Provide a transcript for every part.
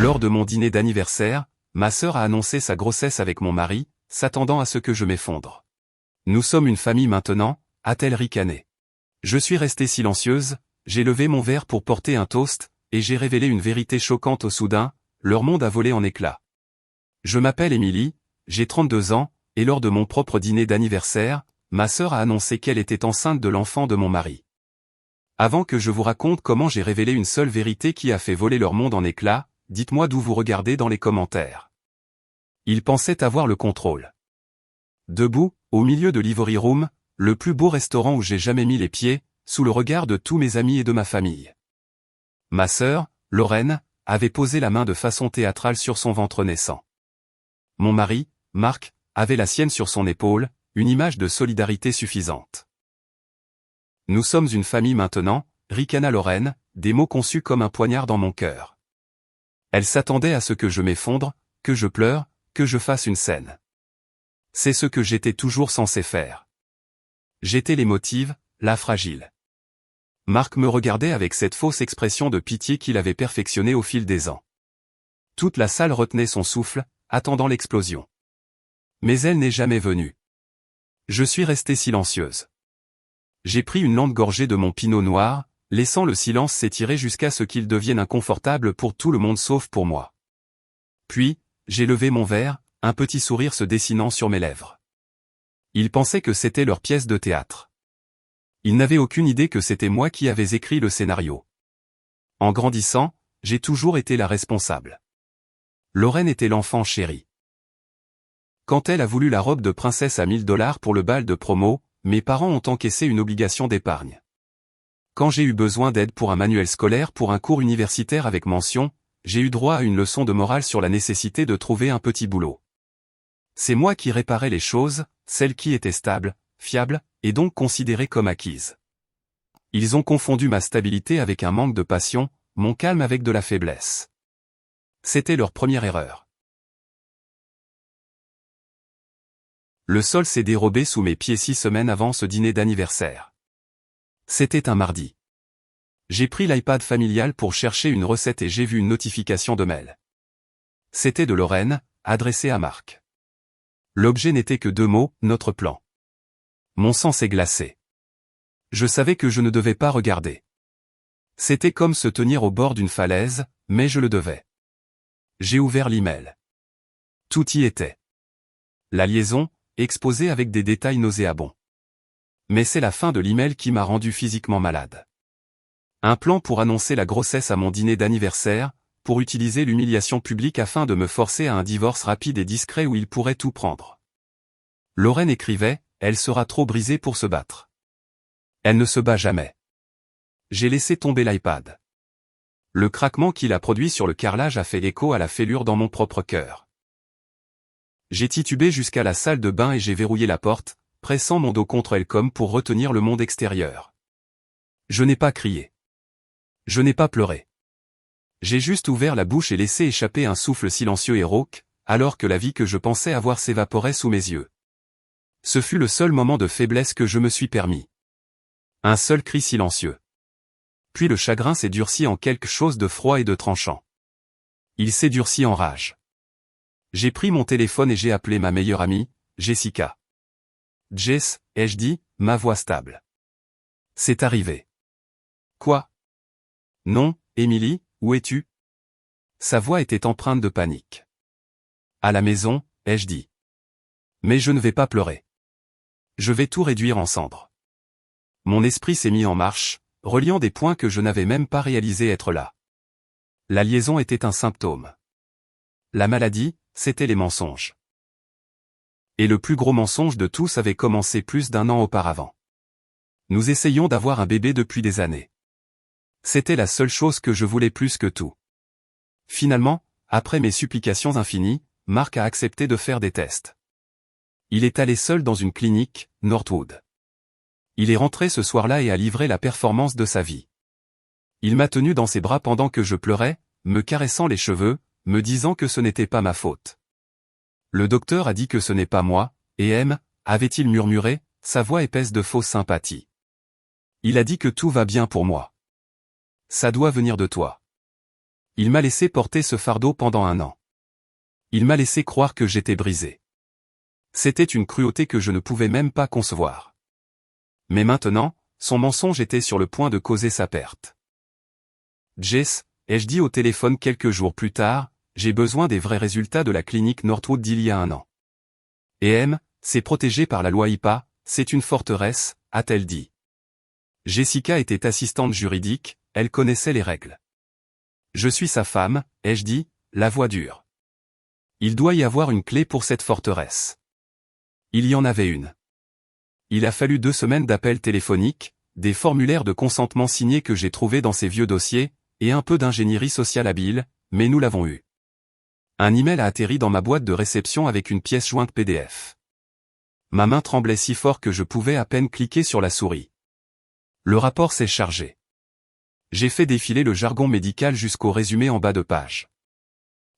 Lors de mon dîner d'anniversaire, ma sœur a annoncé sa grossesse avec mon mari, s'attendant à ce que je m'effondre. Nous sommes une famille maintenant, a-t-elle ricané. Je suis restée silencieuse, j'ai levé mon verre pour porter un toast, et j'ai révélé une vérité choquante au soudain, leur monde a volé en éclats. Je m'appelle Émilie, j'ai 32 ans, et lors de mon propre dîner d'anniversaire, ma sœur a annoncé qu'elle était enceinte de l'enfant de mon mari. Avant que je vous raconte comment j'ai révélé une seule vérité qui a fait voler leur monde en éclats, dites-moi d'où vous regardez dans les commentaires. Ils pensaient avoir le contrôle. Debout, au milieu de l'Ivory Room, le plus beau restaurant où j'ai jamais mis les pieds, sous le regard de tous mes amis et de ma famille. Ma sœur, Lorraine, avait posé la main de façon théâtrale sur son ventre naissant. Mon mari, Marc, avait la sienne sur son épaule, une image de solidarité suffisante. Nous sommes une famille maintenant, ricana Lorraine, des mots conçus comme un poignard dans mon cœur. Elle s'attendait à ce que je m'effondre, que je pleure, que je fasse une scène. C'est ce que j'étais toujours censé faire. J'étais l'émotive, la fragile. Marc me regardait avec cette fausse expression de pitié qu'il avait perfectionnée au fil des ans. Toute la salle retenait son souffle, attendant l'explosion. Mais elle n'est jamais venue. Je suis restée silencieuse. J'ai pris une lente gorgée de mon pinot noir, laissant le silence s'étirer jusqu'à ce qu'il devienne inconfortable pour tout le monde sauf pour moi. Puis, j'ai levé mon verre, un petit sourire se dessinant sur mes lèvres. Ils pensaient que c'était leur pièce de théâtre. Ils n'avaient aucune idée que c'était moi qui avais écrit le scénario. En grandissant, j'ai toujours été la responsable. Lorraine était l'enfant chéri. Quand elle a voulu la robe de princesse à 1000 $ pour le bal de promo, mes parents ont encaissé une obligation d'épargne. Quand j'ai eu besoin d'aide pour un manuel scolaire pour un cours universitaire avec mention, j'ai eu droit à une leçon de morale sur la nécessité de trouver un petit boulot. C'est moi qui réparais les choses, celles qui étaient stables, fiables, et donc considérées comme acquises. Ils ont confondu ma stabilité avec un manque de passion, mon calme avec de la faiblesse. C'était leur première erreur. Le sol s'est dérobé sous mes pieds 6 semaines avant ce dîner d'anniversaire. C'était un mardi. J'ai pris l'iPad familial pour chercher une recette et j'ai vu une notification de mail. C'était de Lorraine, adressée à Marc. L'objet n'était que 2 mots, notre plan. Mon sang s'est glacé. Je savais que je ne devais pas regarder. C'était comme se tenir au bord d'une falaise, mais je le devais. J'ai ouvert l'email. Tout y était. La liaison, exposée avec des détails nauséabonds. Mais c'est la fin de l'email qui m'a rendu physiquement malade. Un plan pour annoncer la grossesse à mon dîner d'anniversaire, pour utiliser l'humiliation publique afin de me forcer à un divorce rapide et discret où il pourrait tout prendre. Lorraine écrivait, elle sera trop brisée pour se battre. Elle ne se bat jamais. J'ai laissé tomber l'iPad. Le craquement qu'il a produit sur le carrelage a fait écho à la fêlure dans mon propre cœur. J'ai titubé jusqu'à la salle de bain et j'ai verrouillé la porte, pressant mon dos contre elle comme pour retenir le monde extérieur. Je n'ai pas crié. Je n'ai pas pleuré. J'ai juste ouvert la bouche et laissé échapper un souffle silencieux et rauque, alors que la vie que je pensais avoir s'évaporait sous mes yeux. Ce fut le seul moment de faiblesse que je me suis permis. Un seul cri silencieux. Puis le chagrin s'est durci en quelque chose de froid et de tranchant. Il s'est durci en rage. J'ai pris mon téléphone et j'ai appelé ma meilleure amie, Jessica. Jess, ai-je dit, ma voix stable. C'est arrivé. Quoi? Non, Émilie, où es-tu? Sa voix était empreinte de panique. À la maison, ai-je dit. Mais je ne vais pas pleurer. Je vais tout réduire en cendres. Mon esprit s'est mis en marche, reliant des points que je n'avais même pas réalisé être là. La liaison était un symptôme. La maladie, c'était les mensonges. Et le plus gros mensonge de tous avait commencé plus d'1 an auparavant. Nous essayions d'avoir un bébé depuis des années. C'était la seule chose que je voulais plus que tout. Finalement, après mes supplications infinies, Marc a accepté de faire des tests. Il est allé seul dans une clinique, Northwood. Il est rentré ce soir-là et a livré la performance de sa vie. Il m'a tenu dans ses bras pendant que je pleurais, me caressant les cheveux, me disant que ce n'était pas ma faute. Le docteur a dit que ce n'est pas moi, et avait-il murmuré, sa voix épaisse de fausse sympathie. Il a dit que tout va bien pour moi. Ça doit venir de toi. Il m'a laissé porter ce fardeau pendant 1 an. Il m'a laissé croire que j'étais brisé. C'était une cruauté que je ne pouvais même pas concevoir. Mais maintenant, son mensonge était sur le point de causer sa perte. Jess, ai-je dit au téléphone quelques jours plus tard, j'ai besoin des vrais résultats de la clinique Northwood d'il y a 1 an. Et M, c'est protégé par la loi IPA, c'est une forteresse, a-t-elle dit. Jessica était assistante juridique, elle connaissait les règles. Je suis sa femme, ai-je dit, la voix dure. Il doit y avoir une clé pour cette forteresse. Il y en avait une. Il a fallu 2 semaines d'appels téléphoniques, des formulaires de consentement signés que j'ai trouvés dans ces vieux dossiers, et un peu d'ingénierie sociale habile, mais nous l'avons eu. Un email a atterri dans ma boîte de réception avec une pièce jointe PDF. Ma main tremblait si fort que je pouvais à peine cliquer sur la souris. Le rapport s'est chargé. J'ai fait défiler le jargon médical jusqu'au résumé en bas de page.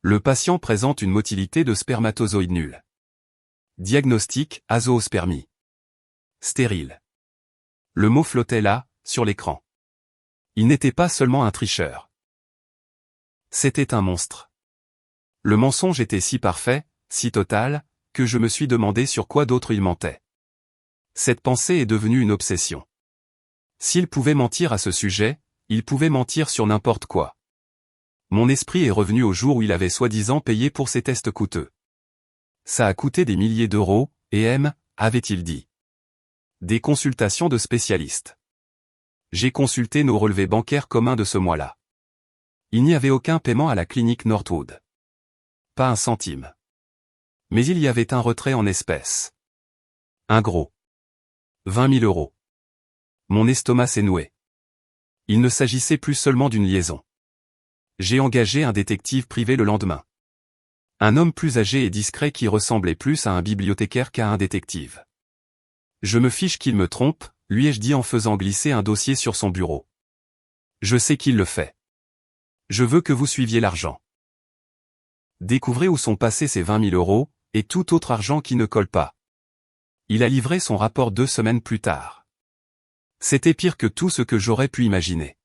Le patient présente une motilité de spermatozoïdes nulle. Diagnostic, azoospermie. Stérile. Le mot flottait là, sur l'écran. Il n'était pas seulement un tricheur. C'était un monstre. Le mensonge était si parfait, si total, que je me suis demandé sur quoi d'autre il mentait. Cette pensée est devenue une obsession. S'il pouvait mentir à ce sujet, il pouvait mentir sur n'importe quoi. Mon esprit est revenu au jour où il avait soi-disant payé pour ces tests coûteux. Ça a coûté des milliers d'euros, et M, avait-il dit. Des consultations de spécialistes. J'ai consulté nos relevés bancaires communs de ce mois-là. Il n'y avait aucun paiement à la clinique Northwood. Pas un centime. Mais il y avait un retrait en espèces. Un gros. 20 000 euros. Mon estomac s'est noué. Il ne s'agissait plus seulement d'une liaison. J'ai engagé un détective privé le lendemain. Un homme plus âgé et discret qui ressemblait plus à un bibliothécaire qu'à un détective. Je me fiche qu'il me trompe, lui ai-je dit en faisant glisser un dossier sur son bureau. Je sais qu'il le fait. Je veux que vous suiviez l'argent. Découvrez où sont passés ces 20 000 euros, et tout autre argent qui ne colle pas. Il a livré son rapport 2 semaines plus tard. C'était pire que tout ce que j'aurais pu imaginer.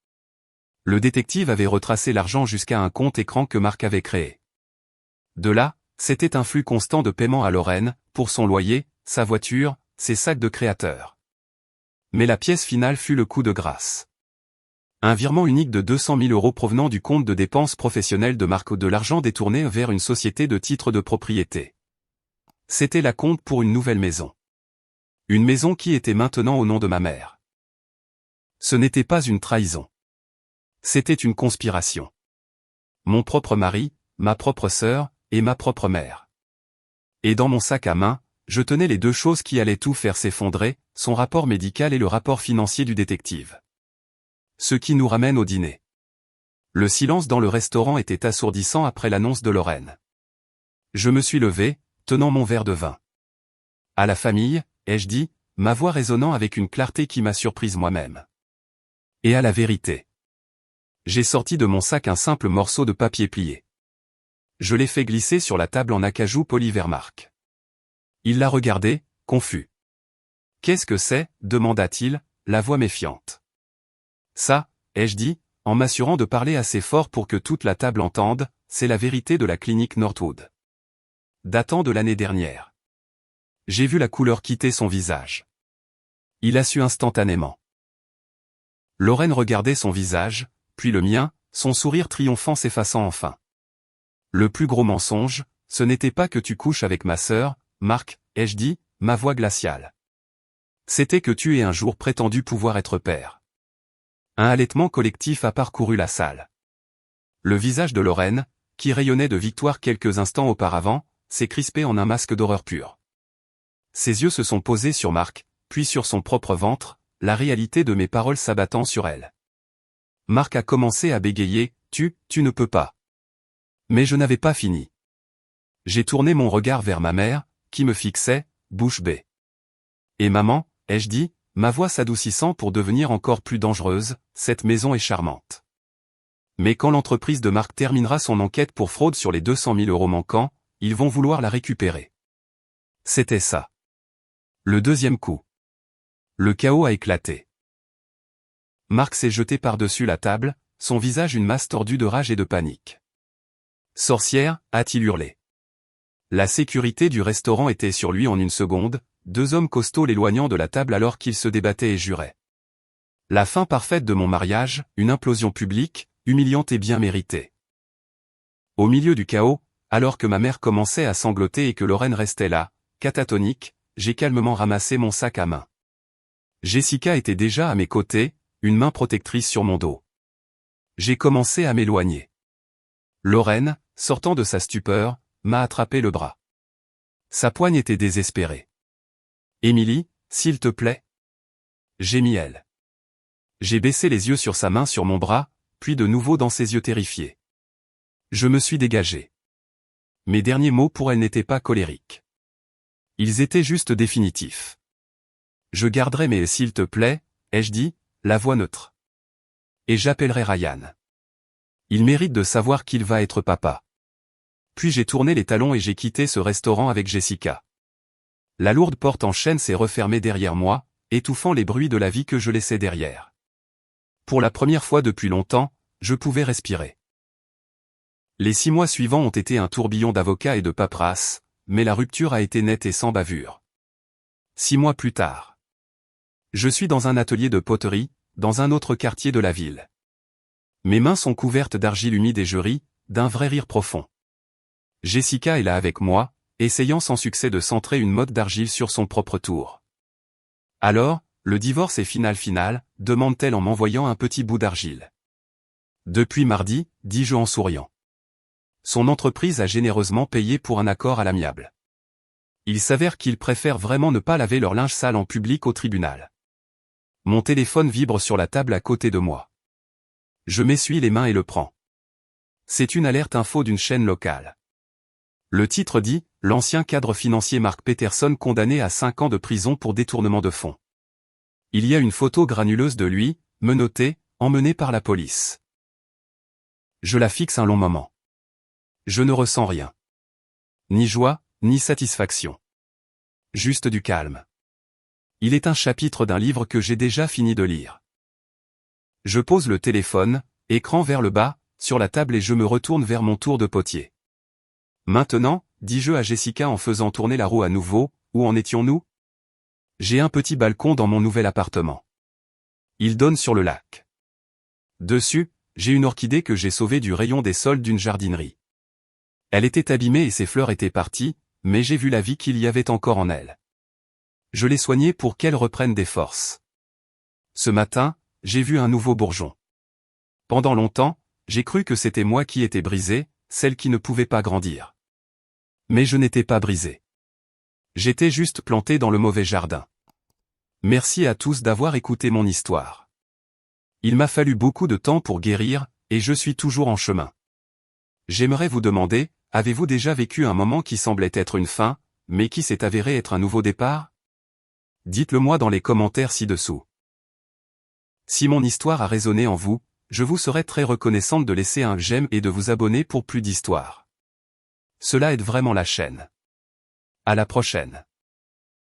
Le détective avait retracé l'argent jusqu'à un compte écran que Marc avait créé. De là, c'était un flux constant de paiement à Lorraine, pour son loyer, sa voiture, ses sacs de créateurs. Mais la pièce finale fut le coup de grâce. Un virement unique de 200 000 euros provenant du compte de dépenses professionnelles de Marc, de l'argent détourné vers une société de titres de propriété. C'était la compte pour une nouvelle maison. Une maison qui était maintenant au nom de ma mère. Ce n'était pas une trahison. C'était une conspiration. Mon propre mari, ma propre sœur, et ma propre mère. Et dans mon sac à main, je tenais les 2 choses qui allaient tout faire s'effondrer, son rapport médical et le rapport financier du détective. Ce qui nous ramène au dîner. Le silence dans le restaurant était assourdissant après l'annonce de Lorraine. Je me suis levé, tenant mon verre de vin. À la famille, ai-je dit, ma voix résonnant avec une clarté qui m'a surprise moi-même. Et à la vérité. J'ai sorti de mon sac un simple morceau de papier plié. Je l'ai fait glisser sur la table en acajou poli vers Marc. Il l'a regardé, confus. « Qu'est-ce que c'est » demanda-t-il, la voix méfiante. « Ça, ai-je dit, en m'assurant de parler assez fort pour que toute la table entende, c'est la vérité de la clinique Northwood. Datant de l'année dernière. » J'ai vu la couleur quitter son visage. Il a su instantanément. Lorraine regardait son visage, puis le mien, son sourire triomphant s'effaçant enfin. Le plus gros mensonge, ce n'était pas que tu couches avec ma sœur, Marc, ai-je dit, ma voix glaciale. C'était que tu aies un jour prétendu pouvoir être père. Un halètement collectif a parcouru la salle. Le visage de Lorraine, qui rayonnait de victoire quelques instants auparavant, s'est crispé en un masque d'horreur pure. Ses yeux se sont posés sur Marc, puis sur son propre ventre, la réalité de mes paroles s'abattant sur elle. Marc a commencé à bégayer, tu ne peux pas. Mais je n'avais pas fini. J'ai tourné mon regard vers ma mère, qui me fixait, bouche bée. Et maman, ai-je dit, ma voix s'adoucissant pour devenir encore plus dangereuse, cette maison est charmante. Mais quand l'entreprise de Marc terminera son enquête pour fraude sur les 200 000 euros manquants, ils vont vouloir la récupérer. C'était ça. Le deuxième coup. Le chaos a éclaté. Marc s'est jeté par-dessus la table, son visage une masse tordue de rage et de panique. « Sorcière » a-t-il hurlé. La sécurité du restaurant était sur lui en une seconde, deux hommes costauds l'éloignant de la table alors qu'il se débattait et jurait. La fin parfaite de mon mariage, une implosion publique, humiliante et bien méritée. Au milieu du chaos, alors que ma mère commençait à sangloter et que Lorraine restait là, catatonique, j'ai calmement ramassé mon sac à main. Jessica était déjà à mes côtés, une main protectrice sur mon dos. J'ai commencé à m'éloigner. Lorraine, sortant de sa stupeur, m'a attrapé le bras. Sa poigne était désespérée. « Émilie, s'il te plaît » gémit elle. J'ai baissé les yeux sur sa main sur mon bras, puis de nouveau dans ses yeux terrifiés. Je me suis dégagé. Mes derniers mots pour elle n'étaient pas colériques. Ils étaient juste définitifs. Je garderai mais s'il te plaît, ai-je dit, la voix neutre. Et j'appellerai Ryan. Il mérite de savoir qu'il va être papa. Puis j'ai tourné les talons et j'ai quitté ce restaurant avec Jessica. La lourde porte en chêne s'est refermée derrière moi, étouffant les bruits de la vie que je laissais derrière. Pour la première fois depuis longtemps, je pouvais respirer. Les 6 mois suivants ont été un tourbillon d'avocats et de paperasse, mais la rupture a été nette et sans bavure. 6 mois plus tard. Je suis dans un atelier de poterie, dans un autre quartier de la ville. Mes mains sont couvertes d'argile humide et je ris, d'un vrai rire profond. Jessica est là avec moi, essayant sans succès de centrer une motte d'argile sur son propre tour. Alors, le divorce est final, demande-t-elle en m'envoyant un petit bout d'argile. Depuis mardi, dis-je en souriant. Son entreprise a généreusement payé pour un accord à l'amiable. Il s'avère qu'ils préfèrent vraiment ne pas laver leur linge sale en public au tribunal. Mon téléphone vibre sur la table à côté de moi. Je m'essuie les mains et le prends. C'est une alerte info d'une chaîne locale. Le titre dit « L'ancien cadre financier Mark Peterson condamné à 5 ans de prison pour détournement de fonds ». Il y a une photo granuleuse de lui, menotté, emmené par la police. Je la fixe un long moment. Je ne ressens rien. Ni joie, ni satisfaction. Juste du calme. Il est un chapitre d'un livre que j'ai déjà fini de lire. Je pose le téléphone, écran vers le bas, sur la table et je me retourne vers mon tour de potier. Maintenant, dis-je à Jessica en faisant tourner la roue à nouveau, où en étions-nous? J'ai un petit balcon dans mon nouvel appartement. Il donne sur le lac. Dessus, j'ai une orchidée que j'ai sauvée du rayon des sols d'une jardinerie. Elle était abîmée et ses fleurs étaient parties, mais j'ai vu la vie qu'il y avait encore en elle. Je l'ai soignée pour qu'elle reprenne des forces. Ce matin, j'ai vu un nouveau bourgeon. Pendant longtemps, j'ai cru que c'était moi qui étais brisée, celle qui ne pouvait pas grandir. Mais je n'étais pas brisée. J'étais juste plantée dans le mauvais jardin. Merci à tous d'avoir écouté mon histoire. Il m'a fallu beaucoup de temps pour guérir, et je suis toujours en chemin. J'aimerais vous demander, avez-vous déjà vécu un moment qui semblait être une fin, mais qui s'est avéré être un nouveau départ? Dites-le moi dans les commentaires ci-dessous. Si mon histoire a résonné en vous, je vous serais très reconnaissante de laisser un j'aime et de vous abonner pour plus d'histoires. Cela aide vraiment la chaîne. À la prochaine.